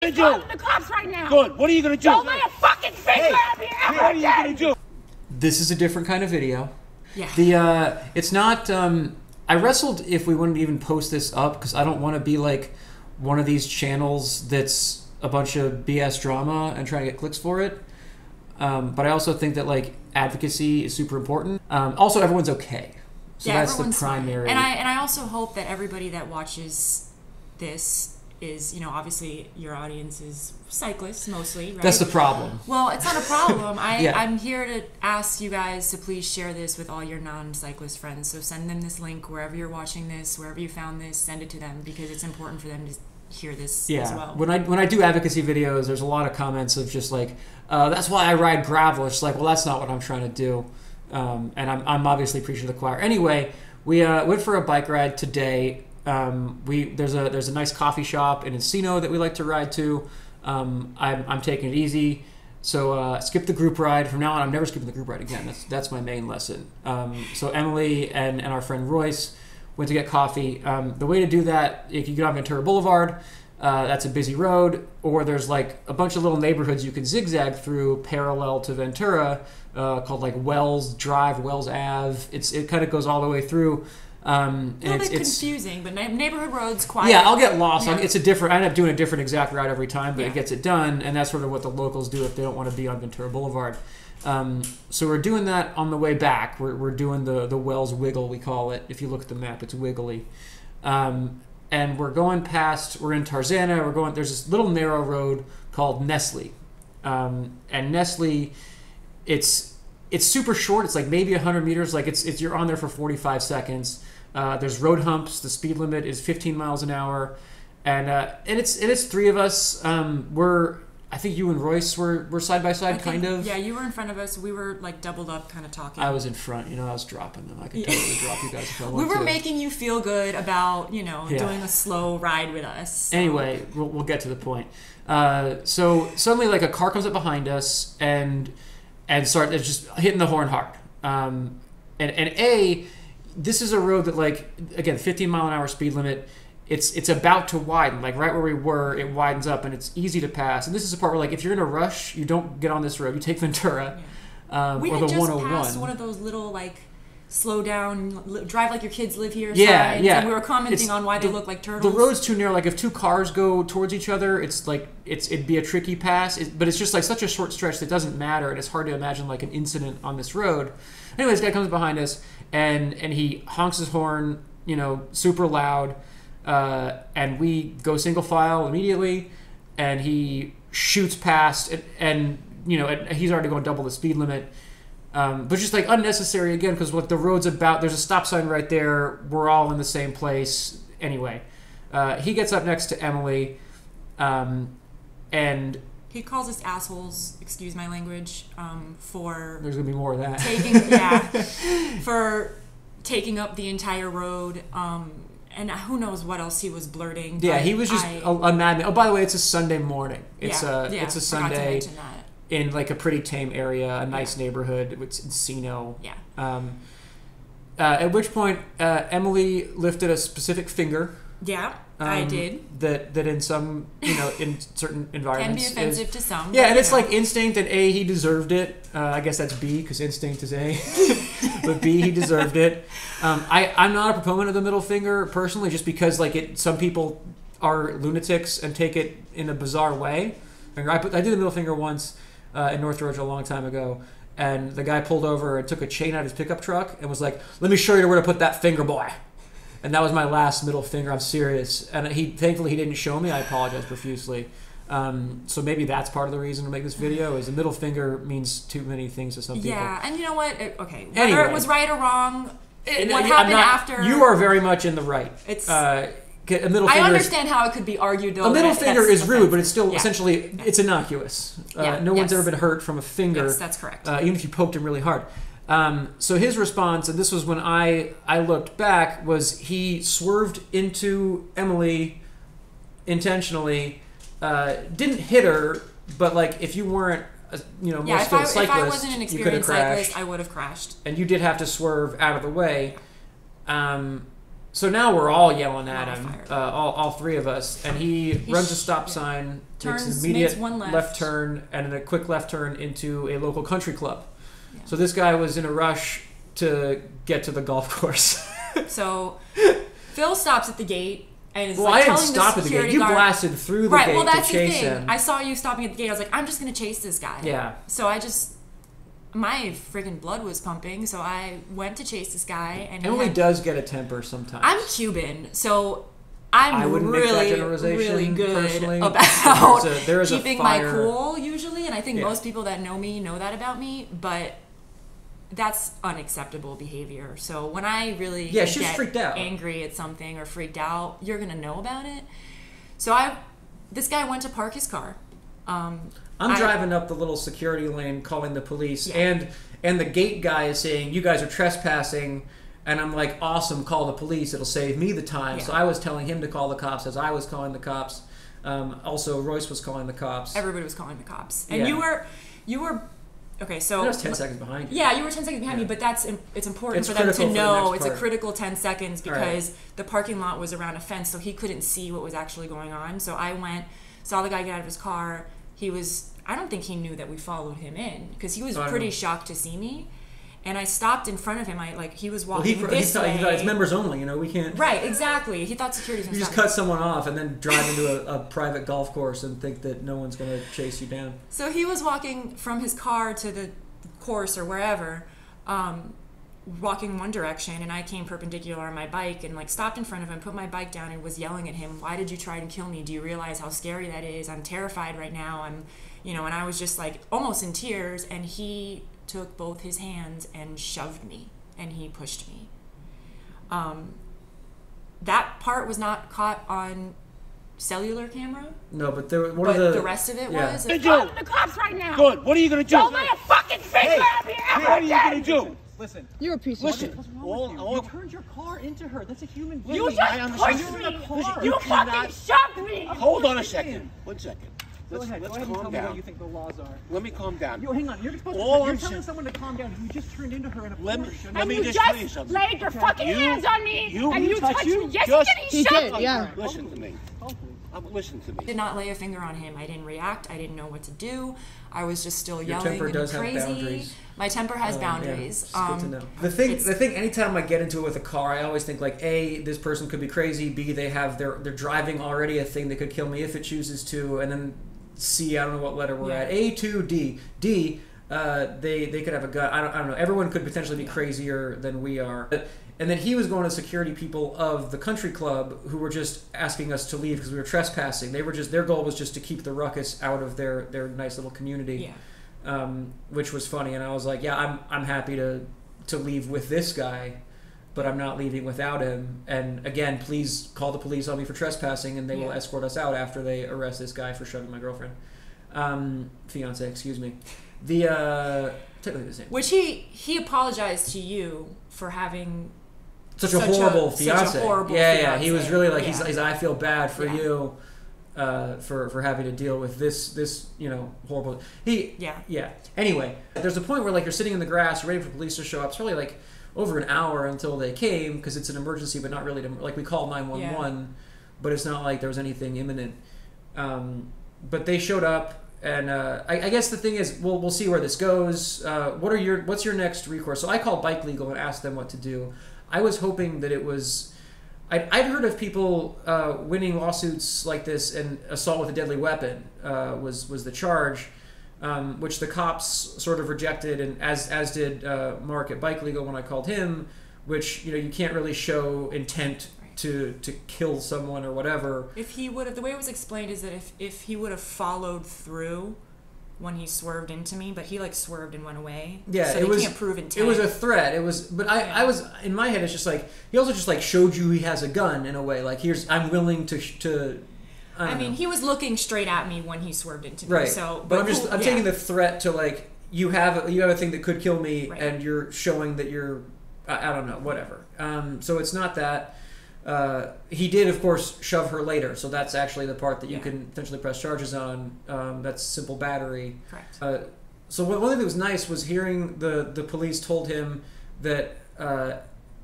gonna do? I'm the cops right now. Good. What are you gonna do? Don't lay a fucking finger at me ever What are you again. gonna do? This is a different kind of video. Yeah. It's not. I wrestled if we wouldn't even post this up because I don't want to be like one of these channels that's a bunch of BS drama and trying to get clicks for it. But I also think that like advocacy is super important. Also, everyone's okay. So yeah, that's the primary. Fine. And I also hope that everybody that watches this is, you know, obviously your audience is cyclists mostly, right? That's the problem. Well, it's not a problem. Yeah. I'm here to ask you guys to please share this with all your non-cyclist friends. So send them this link wherever you're watching this, wherever you found this, send it to them because it's important for them to hear this as well. When I do advocacy videos, there's a lot of comments of just like, that's why I ride gravel. It's like, well, that's not what I'm trying to do. And I'm obviously preaching to the choir. Anyway, we went for a bike ride today. There's a nice coffee shop in Encino that we like to ride to. I'm taking it easy. So skip the group ride. From now on, I'm never skipping the group ride again. That's my main lesson. So Emily and our friend Royce went to get coffee. The way to do that, if you get on Ventura Boulevard, that's a busy road, or there's like a bunch of little neighborhoods you can zigzag through parallel to Ventura, called like Wells Drive, Wells Ave. It kind of goes all the way through. And it's confusing, but neighborhood roads, quiet. Yeah, I'll get lost. Yeah. I end up doing a different exact route every time, but it gets it done, and that's sort of what the locals do if they don't want to be on Ventura Boulevard. So we're doing that on the way back. We're doing the Wells Wiggle, we call it. If you look at the map, it's wiggly. And we're going past, we're in Tarzana, there's this little narrow road called Nestle. And Nestle, it's super short. It's like maybe 100 meters. Like you're on there for 45 seconds. There's road humps. The speed limit is 15 miles an hour. And it's three of us. I think you and Royce were side by side, kind of. Yeah, you were in front of us. We were like doubled up, kind of talking. I was in front. I was dropping them. I could totally drop you guys if I wanted to. We were making you feel good about, doing a slow ride with us. So. Anyway, we'll get to the point. So suddenly, like a car comes up behind us and it's just hitting the horn hard. This is a road that, like, again, 15 mile an hour speed limit. It's about to widen, like right where we were, it widens up and it's easy to pass. And this is the part where, like, if you're in a rush, you don't get on this road. You take Ventura we or had the just 101. passed one of those little, like, slow down, drive like your kids live here signs. Yeah. And we were commenting on why they look like turtles. The road's too narrow. Like, if two cars go towards each other, it'd be a tricky pass. But it's just like such a short stretch that doesn't matter, and it's hard to imagine like an incident on this road. Anyway, this guy comes behind us and he honks his horn, super loud. And we go single file immediately, and he shoots past, and he's already going double the speed limit. But just like unnecessary again, because what the road's about, there's a stop sign right there. We're all in the same place. Anyway, he gets up next to Emily, and he calls us assholes, excuse my language, for... There's going to be more of that. For taking up the entire road, and who knows what else he was blurting. Yeah, he was just a madman. Oh, by the way, it's a Sunday morning. It's a Sunday in like a pretty tame area, a nice neighborhood. It's Encino. Yeah. At which point, Emily lifted a specific finger. Yeah, I did. That in some, in certain environments can be offensive to some. Yeah, and it's like instinct, and A, he deserved it. I guess that's B, because instinct is A. But B, he deserved it. I'm not a proponent of the middle finger, personally, just because some people are lunatics and take it in a bizarre way. I did the middle finger once in North Georgia a long time ago, and the guy pulled over and took a chain out of his pickup truck and was like, "Let me show you where to put that finger, boy." And that was my last middle finger. I'm serious. And thankfully he didn't show me. I apologize profusely. So maybe that's part of the reason to make this video, is the middle finger means too many things to some people. Yeah, and you know what? Okay, whether anyway, it was right or wrong, what happened after... You are very much in the right. It's... a middle finger I understand how it could be argued, though. A middle finger is offensive. rude, but it's still essentially, it's innocuous. No one's ever been hurt from a finger. Yes, that's correct. Even if you poked him really hard. So his response, and this was when I looked back, was he swerved into Emily intentionally, didn't hit her, but like if you weren't more skilled cyclist, if I wasn't an you could have experienced crashed. cyclist, I would have crashed. And you did have to swerve out of the way. So now we're all yelling at him, all three of us, and he runs a stop sign makes an immediate left turn and then a quick left turn into a local country club. Yeah. So this guy was in a rush to get to the golf course. So Phil stops at the gate and is I didn't stop at the gate. You blasted through the gate to chase him. I saw you stopping at the gate. I was like, I'm just going to chase this guy. Yeah. So my freaking blood was pumping, so I went to chase this guy. And Emily does get a temper sometimes. I'm Cuban, so I'm really good about keeping my cool usually, and I think most people that know me know that about me, but that's unacceptable behavior. So when I really get freaked out, angry at something or freaked out, you're gonna know about it. So this guy went to park his car. I'm driving up the little security lane calling the police, and the gate guy is saying, you guys are trespassing, and I'm like, awesome, call the police, it'll save me the time. Yeah. So I was telling him to call the cops as I was calling the cops. Also, Royce was calling the cops. Everybody was calling the cops. And you were okay, so... I was 10 seconds behind you. Yeah, you were 10 seconds behind me, but it's important for them to know it's a critical 10 seconds because the parking lot was around a fence, so he couldn't see what was actually going on. So I went, saw the guy get out of his car. I don't think he knew that we followed him in because he was pretty shocked to see me. And I stopped in front of him. He was walking this way. He thought it's members only, we can't... Right, exactly. He thought security was going to just cut someone off and then drive into a private golf course and think that no one's going to chase you down. So he was walking from his car to the course or wherever, walking one direction, and I came perpendicular on my bike and stopped in front of him, put my bike down and was yelling at him, why did you try and kill me? Do you realize how scary that is? I'm terrified right now. And I was just almost in tears, and he took both his hands and shoved me, and he pushed me. That part was not caught on cellular camera. No, but the rest of it was. Call the cops right now. Good. What are you gonna do? Don't lay a fucking finger at me ever What are you gonna do? Listen. You're a piece of shit. What's wrong with you? You turned your car into her. That's a human being. You just pushed me. You fucking shoved me. Hold on a second. 1 second. Go ahead and tell me what you think the laws are. Let me calm down. Hang on. You're telling someone to calm down. You just turned into her in a Porsche. Let me just tell you something. Laid your fucking hands on me. And you touched me. Yes, he shoved me. Yeah. Listen to me. Listen to me. I did not lay a finger on him. I didn't react. I didn't know what to do. I was just still yelling and crazy. Have boundaries. My temper has boundaries. Yeah, good to know. The thing. Anytime I get into it with a car, I always think A, this person could be crazy. B, they're driving already a thing that could kill me if it chooses to. And then C, I don't know what letter we're at. A to D. D, they could have a gun. I don't know. Everyone could potentially be crazier than we are. And then he was going to security people of the country club who were just asking us to leave because we were trespassing. Their goal was just to keep the ruckus out of their nice little community, which was funny. And I was like, I'm happy to leave with this guy, but I'm not leaving without him. And again, please call the police on me for trespassing, and they will escort us out after they arrest this guy for shoving my girlfriend, fiance, excuse me. Technically the same. Which he apologized to you for having. Such a horrible fiance. Such a horrible fiance. He was really he's I feel bad for you, for having to deal with this horrible. Anyway, there's a point where you're sitting in the grass, you're waiting for police to show up. It's probably over an hour until they came because it's an emergency, but not really. We called 911, but it's not like there was anything imminent. But they showed up, and I guess the thing is, we'll see where this goes. What's your next recourse? So I called Bike Legal and asked them what to do. I was hoping that it was... I'd heard of people winning lawsuits like this, and assault with a deadly weapon was the charge, which the cops sort of rejected, and as did Mark at Bike Legal when I called him, which you can't really show intent to kill someone or whatever. If he would have... The way it was explained is that if he would have followed through when he swerved into me, but he swerved and went away. Yeah, so they can't prove intent. It was a threat. It was, but I was in my head. It's just he also just showed you he has a gun in a way. I'm willing to. I mean, he was looking straight at me when he swerved into me. Right. So, but I'm taking the threat to you have a thing that could kill me, and you're showing that you're I don't know, whatever. So it's not that. He did, of course, shove her later, so that's actually the part that you can potentially press charges on. That's simple battery. Correct. So one thing that was nice was hearing the police told him that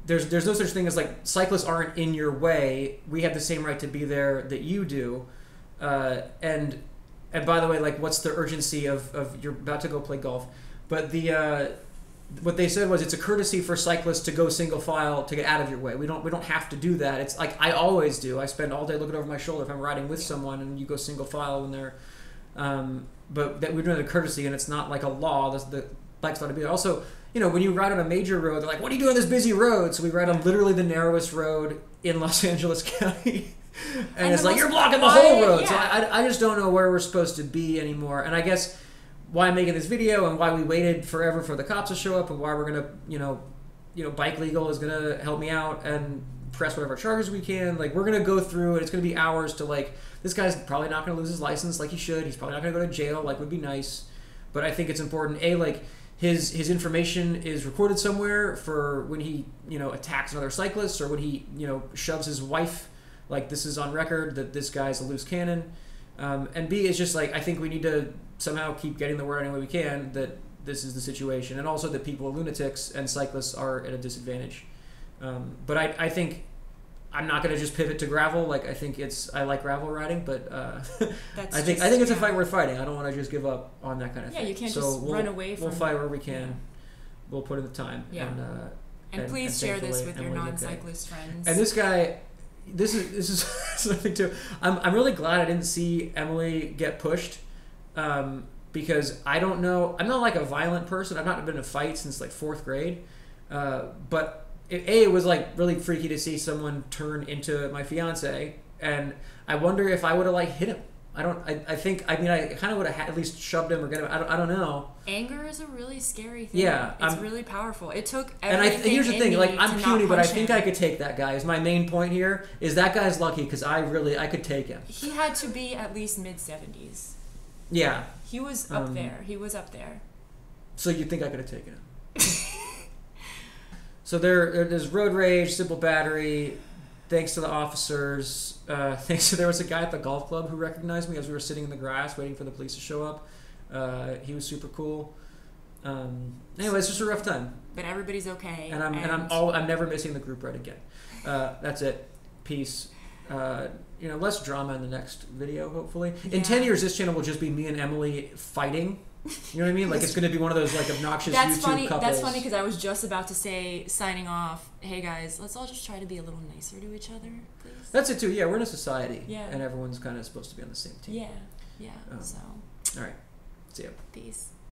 there's no such thing as cyclists aren't in your way. We have the same right to be there that you do, and and by the way, like, what's the urgency of you're about to go play golf? But what they said was it's a courtesy for cyclists to go single file to get out of your way. We don't have to do that. It's like I always do. I spend all day looking over my shoulder if I'm riding with someone, and you go single file when they're. But that we're doing a courtesy, and it's not like a law. The bike's not to be there. Also, you know, when you ride on a major road, they're like, "What are you doing on this busy road?" So we ride on literally the narrowest road in Los Angeles County, and it's like you're blocking the whole road. Yeah. So I just don't know where we're supposed to be anymore. And I guess why I'm making this video and why we waited forever for the cops to show up and why we're gonna, you know, Bike Legal is gonna help me out and press whatever charges we can. Like, we're gonna go through, and it's gonna be hours to, like, this guy's probably not gonna lose his license like he should. He's probably not gonna go to jail like would be nice. But I think it's important, like, his information is recorded somewhere for when he, you know, attacks another cyclist or when he, you know, shoves his wife. Like, this is on record that this guy's a loose cannon. And B, it's just like, I think we need to somehow keep getting the word any way we can that this is the situation, and also that people are lunatics and cyclists are at a disadvantage. But I think I'm not going to just pivot to gravel. Like, I like gravel riding, but I think it's a fight worth fighting. I don't want to just give up on that kind of thing. Yeah, you can't just run away from. We'll fight where we can. Yeah. We'll put in the time. Yeah. And please share this with your non-cyclist friends. And this guy, this is something too. I'm really glad I didn't see Emily get pushed, because I don't know. I'm not like a violent person. I've not been in a fight since like 4th grade, but. It was like really freaky to see someone turn into my fiance, and I wonder if I would have like hit him. I kind of would have at least shoved him or get him. I don't know. Anger is a really scary thing. Yeah, it's really powerful. It took everything. And here's the thing: like, I'm puny, but I think I could take that guy. Is my main point here? Is that guy's lucky because I could take him. He had to be at least mid-70s. Yeah, he was up there. He was up there. So you think I could have taken him? So there's road rage, simple battery. Thanks to the officers. There was a guy at the golf club who recognized me as we were sitting in the grass waiting for the police to show up. He was super cool. Anyway, it's just a rough time. But everybody's okay. And I'm never missing the group ride again. That's it. Peace. You know, less drama in the next video, hopefully. In 10 years, this channel will just be me and Emily fighting. You know what I mean? Like, it's going to be one of those, like, obnoxious YouTube couples. That's funny because I was just about to say, signing off, hey guys, let's all just try to be a little nicer to each other, please. That's it too. Yeah, we're in a society. Yeah. And everyone's kind of supposed to be on the same team. Yeah. So. All right. See ya. Peace.